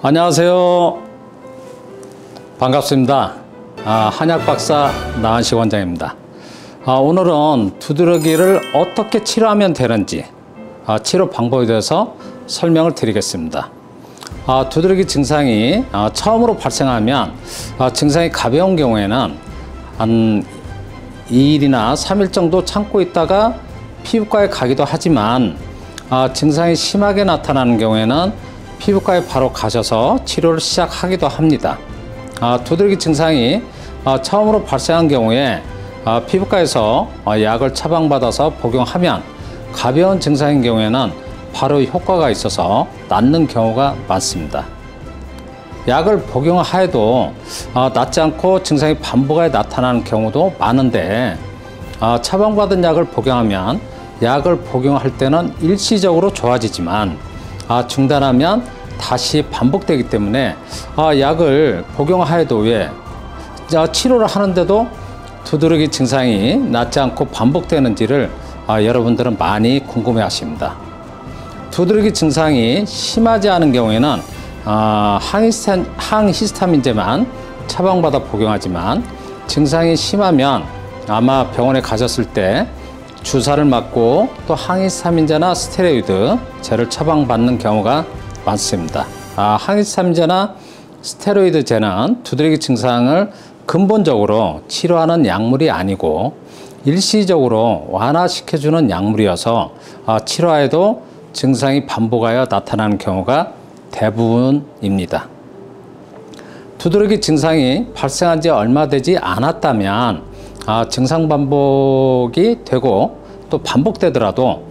안녕하세요. 반갑습니다. 한약박사 나한식 원장입니다. 오늘은 두드러기를 어떻게 치료하면 되는지 치료 방법에 대해서 설명을 드리겠습니다. 두드러기 증상이 처음으로 발생하면 증상이 가벼운 경우에는 한 2일이나 3일 정도 참고 있다가 피부과에 가기도 하지만 증상이 심하게 나타나는 경우에는 피부과에 바로 가셔서 치료를 시작하기도 합니다. 두드러기 증상이 처음으로 발생한 경우에 피부과에서 약을 처방받아서 복용하면 가벼운 증상인 경우에는 바로 효과가 있어서 낫는 경우가 많습니다. 약을 복용하여도 낫지 않고 증상이 반복하여 나타나는 경우도 많은데 처방받은 약을 복용하면 약을 복용할 때는 일시적으로 좋아지지만 중단하면 다시 반복되기 때문에 약을 복용하여도 왜 치료를 하는데도 두드러기 증상이 낫지 않고 반복되는지를 여러분들은 많이 궁금해 하십니다. 두드러기 증상이 심하지 않은 경우에는 항히스타민제만 처방받아 복용하지만 증상이 심하면 아마 병원에 가셨을 때 주사를 맞고 또 항히스타민제나 스테로이드제를 처방받는 경우가 많습니다. 항히스타민제나 스테로이드제는 두드러기 증상을 근본적으로 치료하는 약물이 아니고 일시적으로 완화시켜주는 약물이어서 치료하여도 증상이 반복하여 나타나는 경우가 대부분입니다. 두드러기 증상이 발생한 지 얼마 되지 않았다면 증상 반복이 되고 또 반복되더라도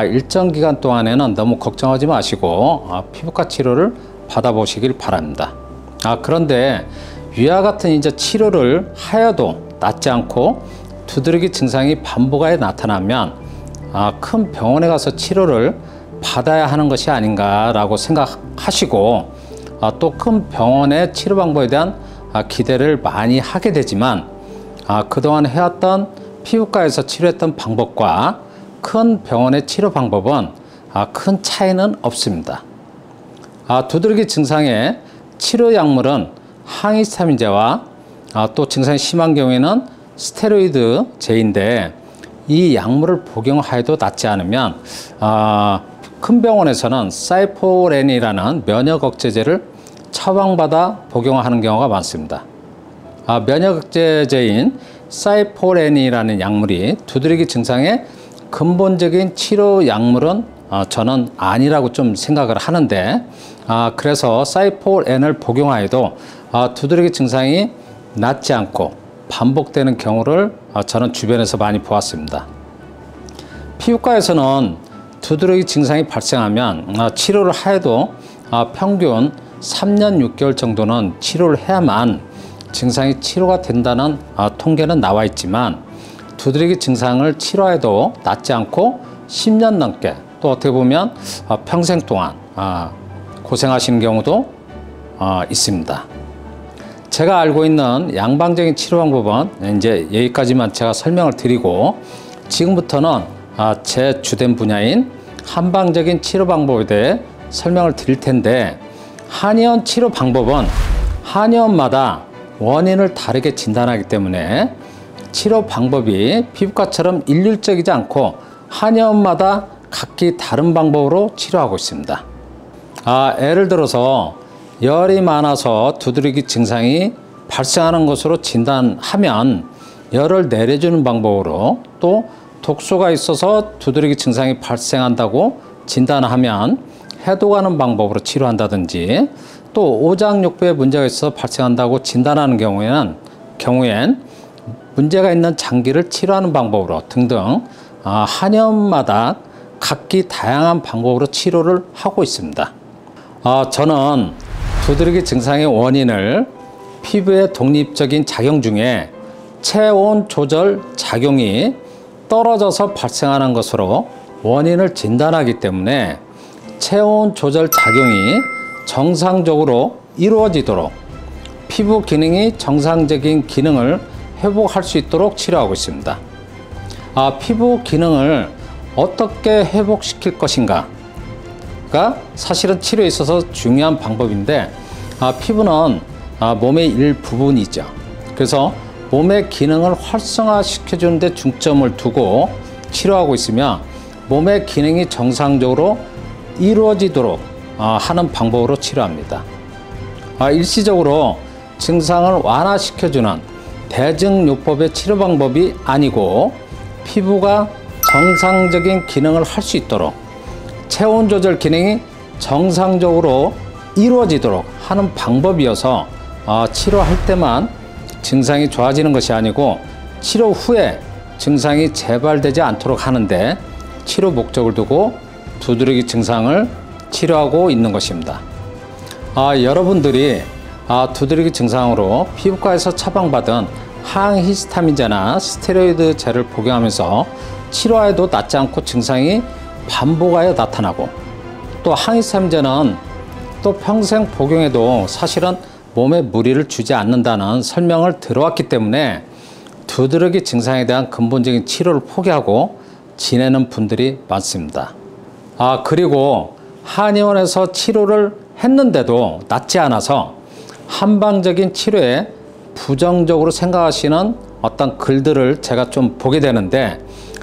일정 기간 동안에는 너무 걱정하지 마시고 피부과 치료를 받아보시길 바랍니다. 그런데 위와 같은 이제 치료를 하여도 낫지 않고 두드러기 증상이 반복하여 나타나면 큰 병원에 가서 치료를 받아야 하는 것이 아닌가라고 생각하시고 또 큰 병원의 치료 방법에 대한 기대를 많이 하게 되지만 그동안 해왔던 피부과에서 치료했던 방법과 큰 병원의 치료 방법은 큰 차이는 없습니다. 두드러기 증상의 치료 약물은 항히스타민제와 또 증상이 심한 경우에는 스테로이드제인데 이 약물을 복용하여도 낫지 않으면 큰 병원에서는 사이포렌이라는 면역 억제제를 처방받아 복용하는 경우가 많습니다. 면역 억제제인 사이포렌이라는 약물이 두드러기 증상의 근본적인 치료 약물은 저는 아니라고 좀 생각을 하는데 그래서 사이포렌을 복용하여도 두드러기 증상이 낫지 않고 반복되는 경우를 저는 주변에서 많이 보았습니다. 피부과에서는 두드러기 증상이 발생하면 치료를 하여도 평균 3년 6개월 정도는 치료를 해야만 증상이 치료가 된다는 통계는 나와 있지만 두드러기 증상을 치료해도 낫지 않고 10년 넘게 또 어떻게 보면 평생 동안 고생하시는 경우도 있습니다. 제가 알고 있는 양방적인 치료 방법은 이제 여기까지만 제가 설명을 드리고 지금부터는 제 주된 분야인 한방적인 치료 방법에 대해 설명을 드릴 텐데 한의원 치료 방법은 한의원마다 원인을 다르게 진단하기 때문에 치료 방법이 피부과처럼 일률적이지 않고 한의원마다 각기 다른 방법으로 치료하고 있습니다. 예를 들어서 열이 많아서 두드러기 증상이 발생하는 것으로 진단하면 열을 내려주는 방법으로 또 독소가 있어서 두드러기 증상이 발생한다고 진단하면 해독하는 방법으로 치료한다든지 또 오장육부에 문제가 있어서 발생한다고 진단하는 경우엔 문제가 있는 장기를 치료하는 방법으로 등등 한의원마다 각기 다양한 방법으로 치료를 하고 있습니다. 저는 두드러기 증상의 원인을 피부의 독립적인 작용 중에 체온 조절 작용이 떨어져서 발생하는 것으로 원인을 진단하기 때문에 체온 조절 작용이 정상적으로 이루어지도록 피부 기능이 정상적인 기능을 회복할 수 있도록 치료하고 있습니다. 피부 기능을 어떻게 회복시킬 것인가, 사실은 치료에 있어서 중요한 방법인데 피부는 몸의 일부분이죠. 그래서 몸의 기능을 활성화시켜주는 데 중점을 두고 치료하고 있으며 몸의 기능이 정상적으로 이루어지도록 하는 방법으로 치료합니다. 일시적으로 증상을 완화시켜주는 대증요법의 치료 방법이 아니고 피부가 정상적인 기능을 할 수 있도록 체온 조절 기능이 정상적으로 이루어지도록 하는 방법이어서 치료할 때만 증상이 좋아지는 것이 아니고 치료 후에 증상이 재발되지 않도록 하는데 치료 목적을 두고 두드러기 증상을 치료하고 있는 것입니다. 여러분들이 두드러기 증상으로 피부과에서 처방받은 항히스타민제나 스테로이드제를 복용하면서 치료하여도 낫지 않고 증상이 반복하여 나타나고 또 항히스타민제는 또 평생 복용해도 사실은 몸에 무리를 주지 않는다는 설명을 들어왔기 때문에 두드러기 증상에 대한 근본적인 치료를 포기하고 지내는 분들이 많습니다. 그리고 한의원에서 치료를 했는데도 낫지 않아서 한방적인 치료에 부정적으로 생각하시는 어떤 글들을 제가 좀 보게 되는데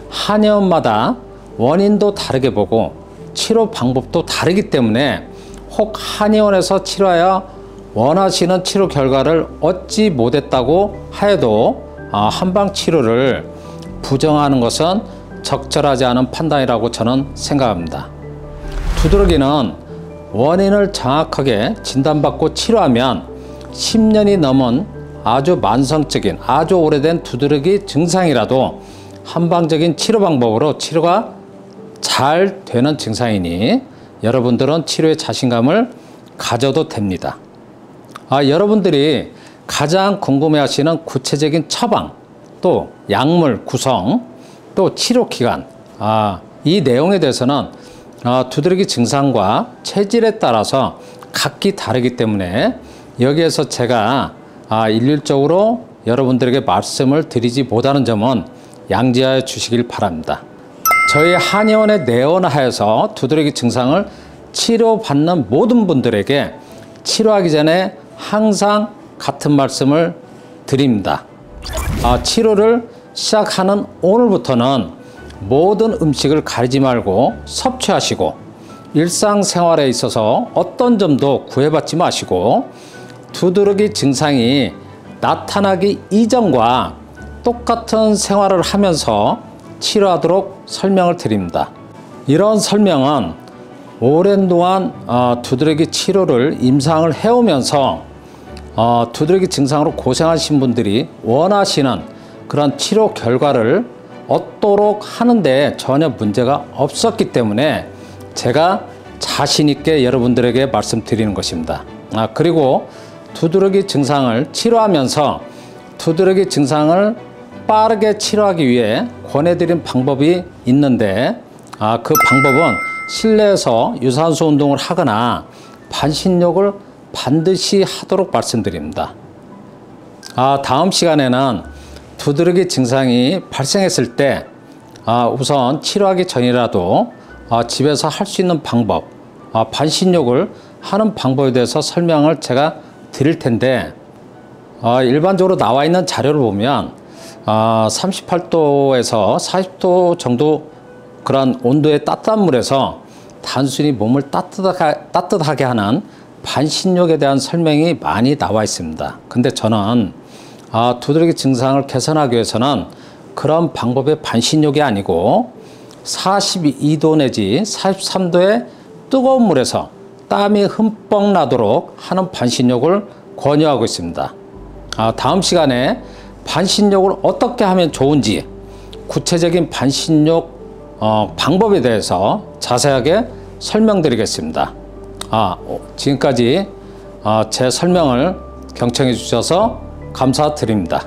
한의원마다 원인도 다르게 보고 치료 방법도 다르기 때문에 혹 한의원에서 치료하여 원하시는 치료 결과를 얻지 못했다고 하여도 한방 치료를 부정하는 것은 적절하지 않은 판단이라고 저는 생각합니다. 두드러기는 원인을 정확하게 진단받고 치료하면 10년이 넘은 아주 만성적인 아주 오래된 두드러기 증상이라도 한방적인 치료 방법으로 치료가 잘 되는 증상이니 여러분들은 치료에 자신감을 가져도 됩니다. 여러분들이 가장 궁금해하시는 구체적인 처방, 또 약물 구성, 또 치료 기간, 이 내용에 대해서는 두드러기 증상과 체질에 따라서 각기 다르기 때문에 여기에서 제가 일률적으로 여러분들에게 말씀을 드리지 못하는 점은 양지하여 주시길 바랍니다. 저희 한의원에 내원하여서 두드러기 증상을 치료받는 모든 분들에게 치료하기 전에 항상 같은 말씀을 드립니다. 치료를 시작하는 오늘부터는 모든 음식을 가리지 말고 섭취하시고 일상생활에 있어서 어떤 점도 구애받지 마시고 두드러기 증상이 나타나기 이전과 똑같은 생활을 하면서 치료하도록 설명을 드립니다. 이런 설명은 오랜 동안 두드러기 치료를 임상을 해오면서 두드러기 증상으로 고생하신 분들이 원하시는 그런 치료 결과를 얻도록 하는데 전혀 문제가 없었기 때문에 제가 자신 있게 여러분들에게 말씀드리는 것입니다. 그리고 두드러기 증상을 치료하면서 두드러기 증상을 빠르게 치료하기 위해 권해드린 방법이 있는데 그 방법은 실내에서 유산소 운동을 하거나 반신욕을 반드시 하도록 말씀드립니다. 다음 시간에는 두드러기 증상이 발생했을 때 우선 치료하기 전이라도 집에서 할 수 있는 방법, 반신욕을 하는 방법에 대해서 설명을 제가 드릴 텐데 일반적으로 나와 있는 자료를 보면 38도에서 40도 정도 그런 온도의 따뜻한 물에서 단순히 몸을 따뜻하게 하는 반신욕에 대한 설명이 많이 나와 있습니다. 근데 저는 두드러기 증상을 개선하기 위해서는 그런 방법의 반신욕이 아니고 42도 내지 43도의 뜨거운 물에서 땀이 흠뻑 나도록 하는 반신욕을 권유하고 있습니다. 다음 시간에 반신욕을 어떻게 하면 좋은지 구체적인 반신욕 방법에 대해서 자세하게 설명드리겠습니다. 지금까지 제 설명을 경청해 주셔서 감사드립니다.